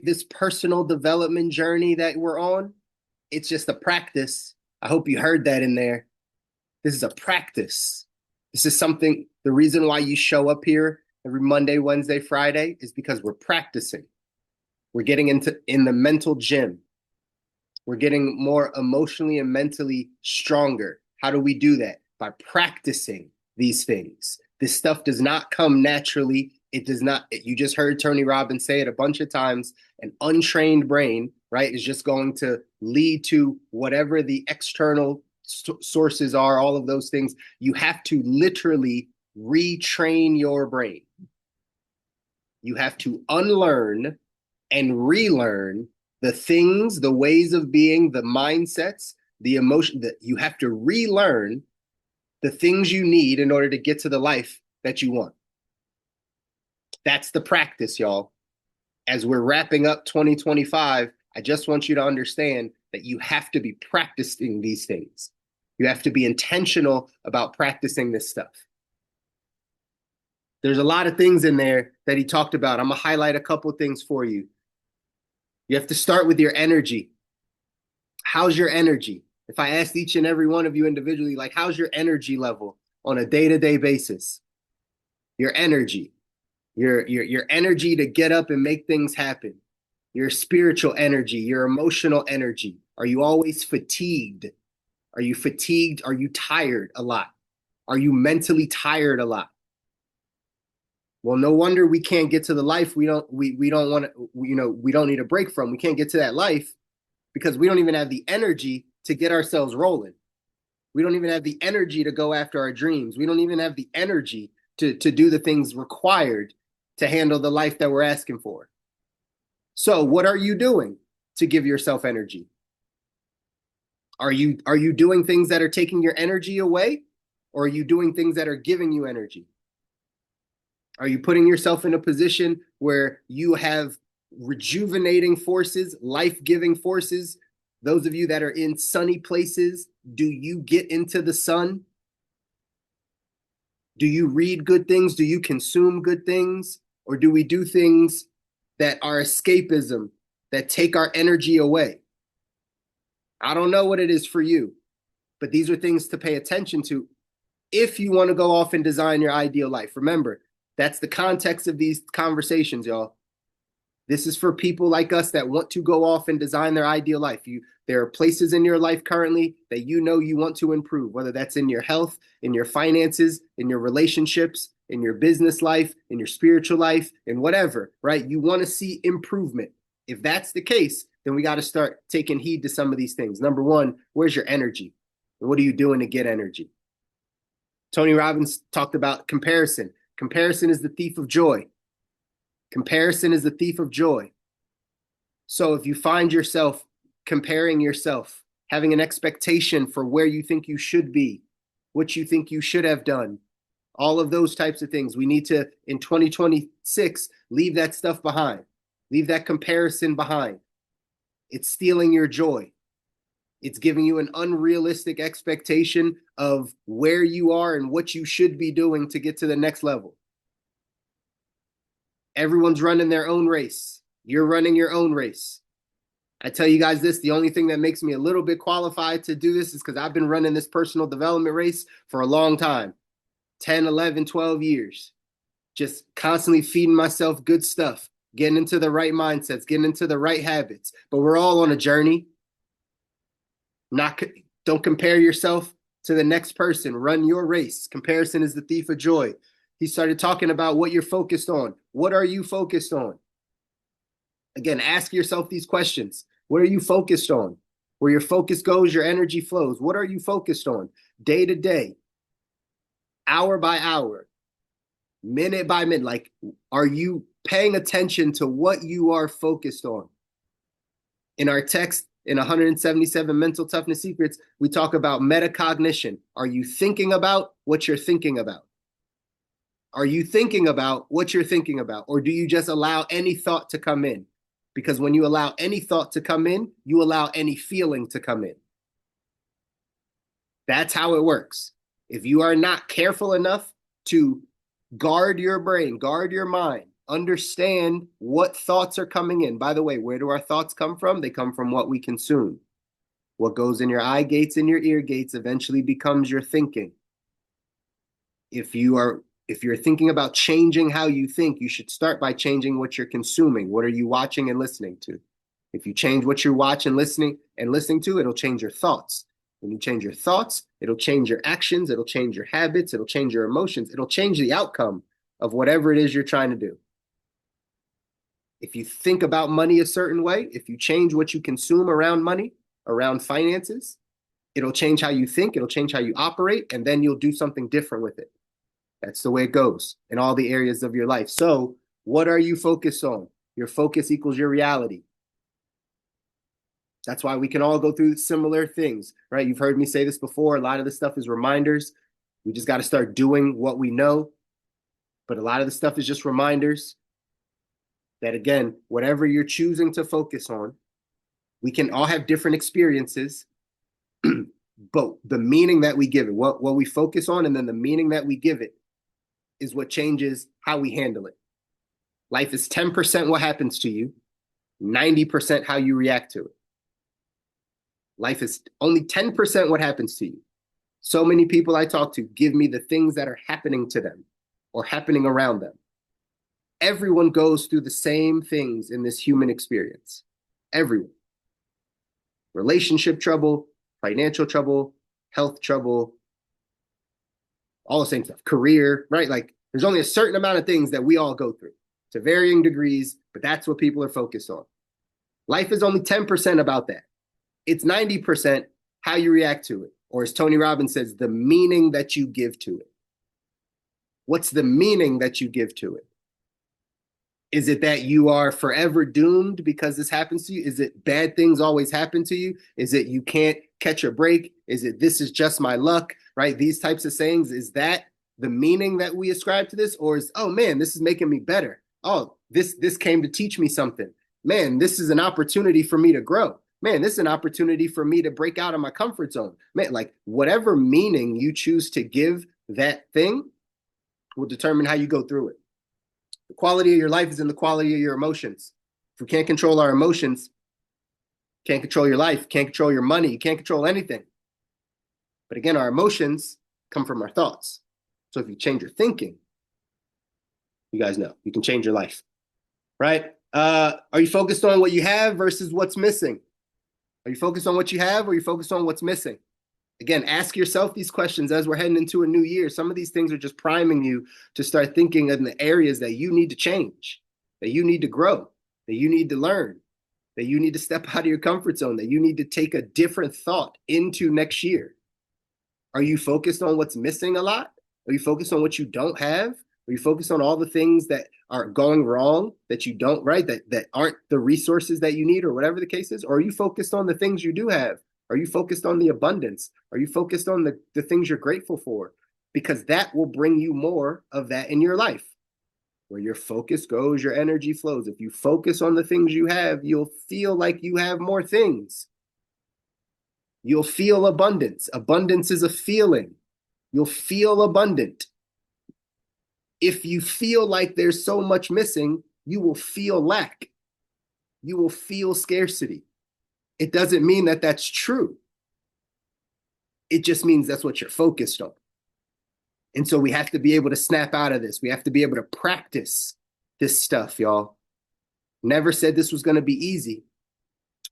this personal development journey that we're on, it's just a practice. I hope you heard that in there. This is a practice. This is something, the reason why you show up here every Monday, Wednesday, Friday is because we're practicing. We're getting in the mental gym. We're getting more emotionally and mentally stronger. How do we do that? By practicing these things. This stuff does not come naturally. It does not. You just heard Tony Robbins say it a bunch of times. An untrained brain, right, is just going to lead to whatever the external sources are, all of those things. You have to literally retrain your brain. You have to unlearn and relearn the things, the ways of being, the mindsets, the emotion that you have to relearn the things you need in order to get to the life that you want. That's the practice, y'all. As we're wrapping up 2025, I just want you to understand that you have to be practicing these things. You have to be intentional about practicing this stuff. There's a lot of things in there that he talked about. I'm going to highlight a couple things for you. You have to start with your energy. How's your energy? If I asked each and every one of you individually, like, how's your energy level on a day-to-day basis? Your energy, your energy to get up and make things happen, your spiritual energy, your emotional energy. Are you always fatigued? Are you fatigued? Are you tired a lot? Are you mentally tired a lot? Well, no wonder we can't get to the life we don't want to, we don't need a break from. We can't get to that life because we don't even have the energy to get ourselves rolling. We don't even have the energy to go after our dreams. We don't even have the energy to do the things required to handle the life that we're asking for. So what are you doing to give yourself energy? Are you doing things that are taking your energy away, or are you doing things that are giving you energy? Are you putting yourself in a position where you have rejuvenating forces, life-giving forces? Those of you that are in sunny places, do you get into the sun? Do you read good things? Do you consume good things? Or do we do things that are escapism, that take our energy away? I don't know what it is for you, but these are things to pay attention to if you want to go off and design your ideal life. Remember, that's the context of these conversations, y'all. This is for people like us that want to go off and design their ideal life. There are places in your life currently that you know you want to improve, whether that's in your health, in your finances, in your relationships, in your business life, in your spiritual life, in whatever, right? You want to see improvement. If that's the case, then we got to start taking heed to some of these things. Number one, where's your energy? And what are you doing to get energy? Tony Robbins talked about comparison. Comparison is the thief of joy. Comparison is the thief of joy. So if you find yourself comparing yourself, having an expectation for where you think you should be, what you think you should have done, all of those types of things, we need to, in 2026, leave that stuff behind. Leave that comparison behind. It's stealing your joy. It's giving you an unrealistic expectation of where you are and what you should be doing to get to the next level. Everyone's running their own race. You're running your own race. I tell you guys this, the only thing that makes me a little bit qualified to do this is because I've been running this personal development race for a long time, 10, 11, 12 years, just constantly feeding myself good stuff, getting into the right mindsets, getting into the right habits. But we're all on a journey. Don't compare yourself to the next person. Run your race. Comparison is the thief of joy. He started talking about what you're focused on. What are you focused on? Again, ask yourself these questions. What are you focused on? Where your focus goes, your energy flows. What are you focused on? Day to day, hour by hour, minute by minute. Like, are you paying attention to what you are focused on? In our text, in 177 Mental Toughness Secrets, we talk about metacognition. Are you thinking about what you're thinking about? Are you thinking about what you're thinking about? Or do you just allow any thought to come in? Because when you allow any thought to come in, you allow any feeling to come in. That's how it works. If you are not careful enough to guard your brain, guard your mind Understand what thoughts are coming in. By the way, where do our thoughts come from? They come from what we consume. What goes in your eye gates and your ear gates eventually becomes your thinking. If you're thinking about changing how you think, you should start by changing what you're consuming. What are you watching and listening to? If you change what you're watching, listening to, it'll change your thoughts. When you change your thoughts, it'll change your actions, it'll change your habits, it'll change your emotions, it'll change the outcome of whatever it is you're trying to do. If you think about money a certain way, if you change what you consume around money, around finances, it'll change how you think, it'll change how you operate, and then you'll do something different with it. That's the way it goes in all the areas of your life. So what are you focused on? Your focus equals your reality. That's why we can all go through similar things, right? You've heard me say this before. A lot of this stuff is reminders. We just got to start doing what we know. But a lot of the stuff is just reminders that, again, whatever you're choosing to focus on, we can all have different experiences, but the meaning that we give it, what we focus on, and then the meaning that we give it is what changes how we handle it. Life is 10% what happens to you, 90% how you react to it. Life is only 10% what happens to you. So many people I talk to give me the things that are happening to them or happening around them. Everyone goes through the same things in this human experience. Everyone. Relationship trouble, financial trouble, health trouble, all the same stuff. Career, right? Like there's only a certain amount of things that we all go through to varying degrees, but that's what people are focused on. Life is only 10% about that. It's 90% how you react to it. Or as Tony Robbins says, the meaning that you give to it. What's the meaning that you give to it? Is it that you are forever doomed because this happens to you? Is it bad things always happen to you? Is it you can't catch a break? Is it this is just my luck, right? These types of sayings, is that the meaning that we ascribe to this? Or is, oh man, this is making me better. Oh, this came to teach me something. Man, this is an opportunity for me to grow. Man, this is an opportunity for me to break out of my comfort zone. Man, like whatever meaning you choose to give that thing will determine how you go through it. The quality of your life is in the quality of your emotions. If we can't control our emotions, can't control your life, can't control your money, you can't control anything. But again, our emotions come from our thoughts. So if you change your thinking, you guys know, you can change your life, right? Are you focused on what you have versus what's missing? Are you focused on what you have or are you focused on what's missing? Again, ask yourself these questions as we're heading into a new year. Some of these things are just priming you to start thinking in the areas that you need to change, that you need to grow, that you need to learn, that you need to step out of your comfort zone, that you need to take a different thought into next year. Are you focused on what's missing a lot? Are you focused on what you don't have? Are you focused on all the things that are going wrong that you don't, right? That aren't the resources that you need or whatever the case is? Or are you focused on the things you do have? Are you focused on the abundance? Are you focused on the things you're grateful for? Because that will bring you more of that in your life. Where your focus goes, your energy flows. If you focus on the things you have, you'll feel like you have more things. You'll feel abundance. Abundance is a feeling. You'll feel abundant. If you feel like there's so much missing, you will feel lack. You will feel scarcity. It doesn't mean that that's true. It just means that's what you're focused on. And so we have to be able to snap out of this. We have to be able to practice this stuff, y'all. Never said this was going to be easy,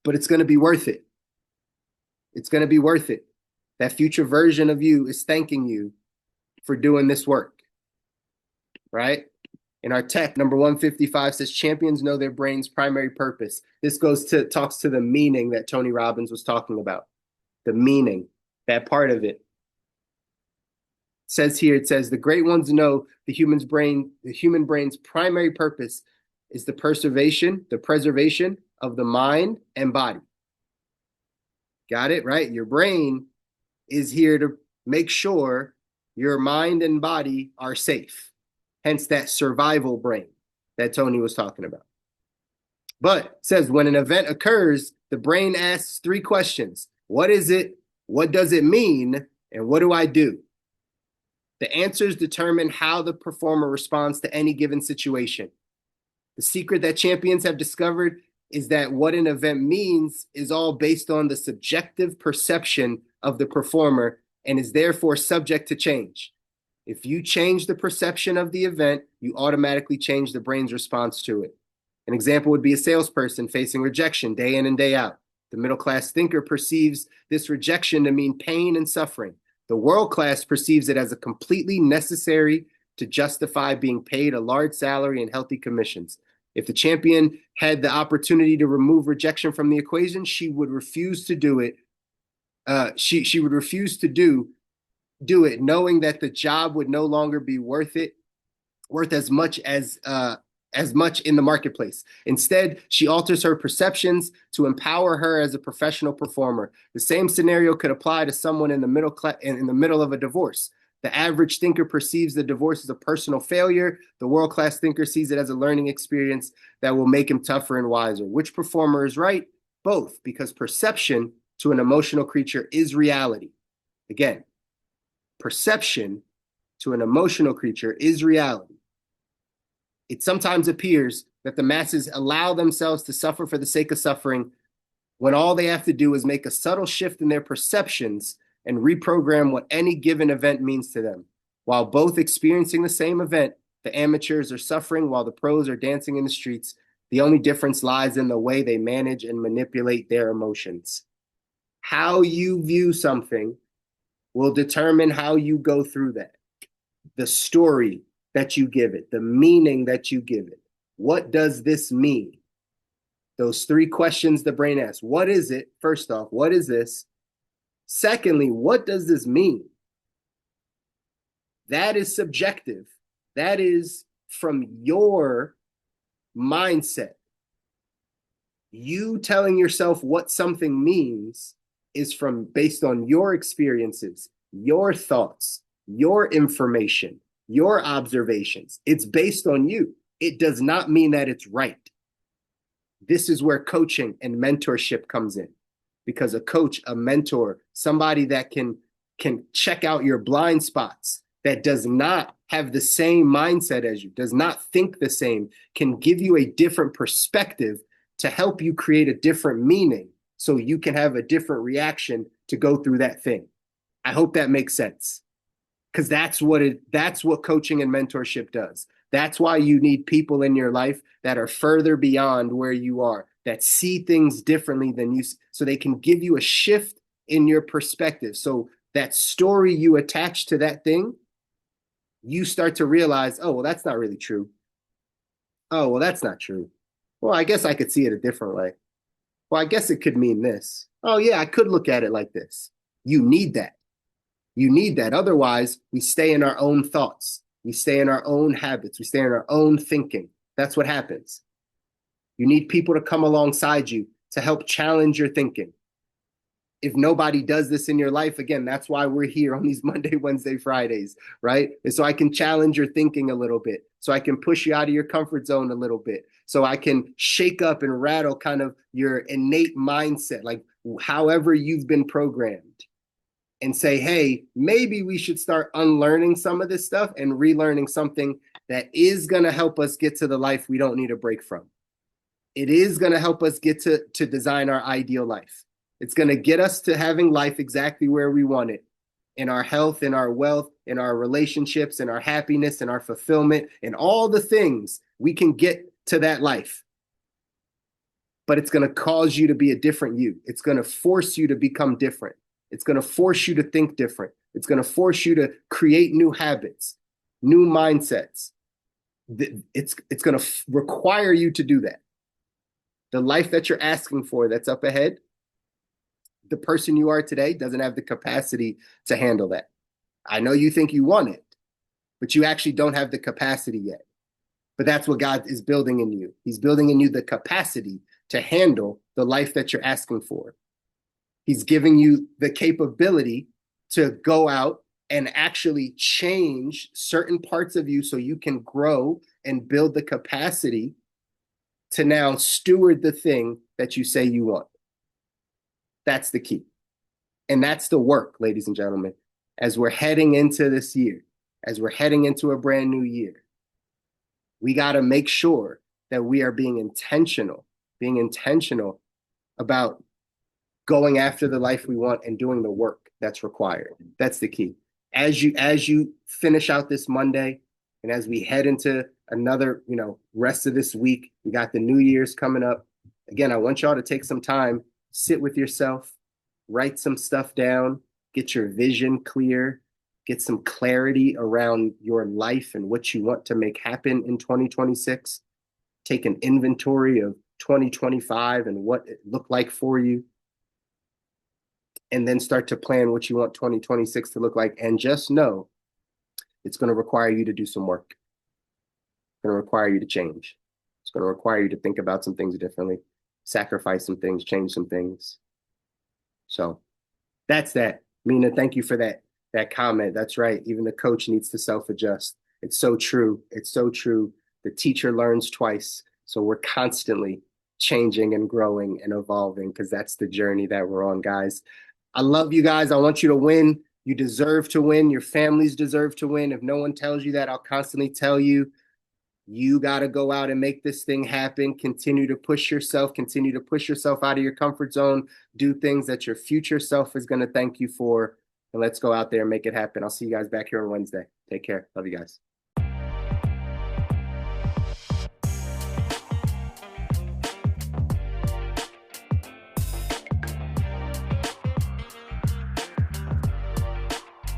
but it's going to be worth it. It's going to be worth it. That future version of you is thanking you for doing this work, right? In our tech, number 155 says champions know their brain's primary purpose. This talks to the meaning that Tony Robbins was talking about. The meaning, that part of it. It says the great ones know the human brain's primary purpose is the preservation of the mind and body. Got it, right? Your brain is here to make sure your mind and body are safe. Hence that survival brain that Tony was talking about. But it says when an event occurs, the brain asks 3 questions. What is it? What does it mean? And what do I do? The answers determine how the performer responds to any given situation. The secret that champions have discovered is that what an event means is all based on the subjective perception of the performer and is therefore subject to change. If you change the perception of the event, you automatically change the brain's response to it. An example would be a salesperson facing rejection day in and day out. The middle-class thinker perceives this rejection to mean pain and suffering. The world-class perceives it as a completely necessary to justify being paid a large salary and healthy commissions. If the champion had the opportunity to remove rejection from the equation, she would refuse to do it. She would refuse to do it, knowing that the job would no longer be worth as much in the marketplace. Instead, she alters her perceptions to empower her as a professional performer. The same scenario could apply to someone in the middle of a divorce. The average thinker perceives the divorce as a personal failure. The world-class thinker sees it as a learning experience that will make him tougher and wiser. Which performer is right? Both, because perception to an emotional creature is reality. Again, perception to an emotional creature is reality. It sometimes appears that the masses allow themselves to suffer for the sake of suffering when all they have to do is make a subtle shift in their perceptions and reprogram what any given event means to them. While both experiencing the same event, the amateurs are suffering while the pros are dancing in the streets. The only difference lies in the way they manage and manipulate their emotions. How you view something will determine how you go through that. The story that you give it, the meaning that you give it. What does this mean? Those three questions the brain asks. What is it? First off, what is this? Secondly, what does this mean? That is subjective. That is from your mindset. You telling yourself what something means is based on your experiences, your thoughts, your information, your observations. It's based on you. It does not mean that it's right. This is where coaching and mentorship comes in. Because a coach, a mentor, somebody that can check out your blind spots, that does not have the same mindset as you, does not think the same, can give you a different perspective to help you create a different meaning so you can have a different reaction to go through that thing. I hope that makes sense. Because that's what coaching and mentorship does. That's why you need people in your life that are further beyond where you are, that see things differently than you, so they can give you a shift in your perspective. So that story you attach to that thing, you start to realize, oh, well, that's not really true. Oh, well, that's not true. Well, I guess I could see it a different way. Well, I guess it could mean this. Oh, yeah, I could look at it like this. You need that. You need that. Otherwise, we stay in our own thoughts. We stay in our own habits. We stay in our own thinking. That's what happens. You need people to come alongside you to help challenge your thinking. If nobody does this in your life, again, that's why we're here on these Monday, Wednesday, Fridays, right? And so I can challenge your thinking a little bit. So I can push you out of your comfort zone a little bit. So I can shake up and rattle kind of your innate mindset, like however you've been programmed, and say, hey, maybe we should start unlearning some of this stuff and relearning something that is going to help us get to the life we don't need a break from. It is going to help us get to design our ideal life. It's going to get us to having life exactly where we want it, in our health, in our wealth, in our relationships, in our happiness, in our fulfillment, in all the things we can get to that life. But it's going to cause you to be a different you. It's going to force you to become different. It's going to force you to think different. It's going to force you to create new habits, new mindsets. It's going to require you to do that. The life that you're asking for that's up ahead, the person you are today doesn't have the capacity to handle that. I know you think you want it, but you actually don't have the capacity yet. But that's what God is building in you. He's building in you the capacity to handle the life that you're asking for. He's giving you the capability to go out and actually change certain parts of you so you can grow and build the capacity to now steward the thing that you say you want. That's the key. And that's the work, ladies and gentlemen, as we're heading into this year, as we're heading into a brand new year. We got to make sure that we are being intentional about going after the life we want and doing the work that's required. That's the key. As you finish out this Monday, and as we head into another, rest of this week, we got the New Year's coming up. Again, I want y'all to take some time, sit with yourself, write some stuff down, get your vision clear, get some clarity around your life and what you want to make happen in 2026. Take an inventory of 2025 and what it looked like for you, and then start to plan what you want 2026 to look like. And just know it's going to require you to do some work. It's going to require you to change. It's going to require you to think about some things differently, sacrifice some things, change some things. So that's that. Mina, thank you for that comment. That's right. Even the coach needs to self-adjust. It's so true. It's so true. The teacher learns twice. So we're constantly changing and growing and evolving, because that's the journey that we're on, guys. I love you guys. I want you to win. You deserve to win. Your families deserve to win. If no one tells you that, I'll constantly tell you. You got to go out and make this thing happen. Continue to push yourself. Continue to push yourself out of your comfort zone. Do things that your future self is going to thank you for. And let's go out there and make it happen. I'll see you guys back here on Wednesday. Take care. Love you guys.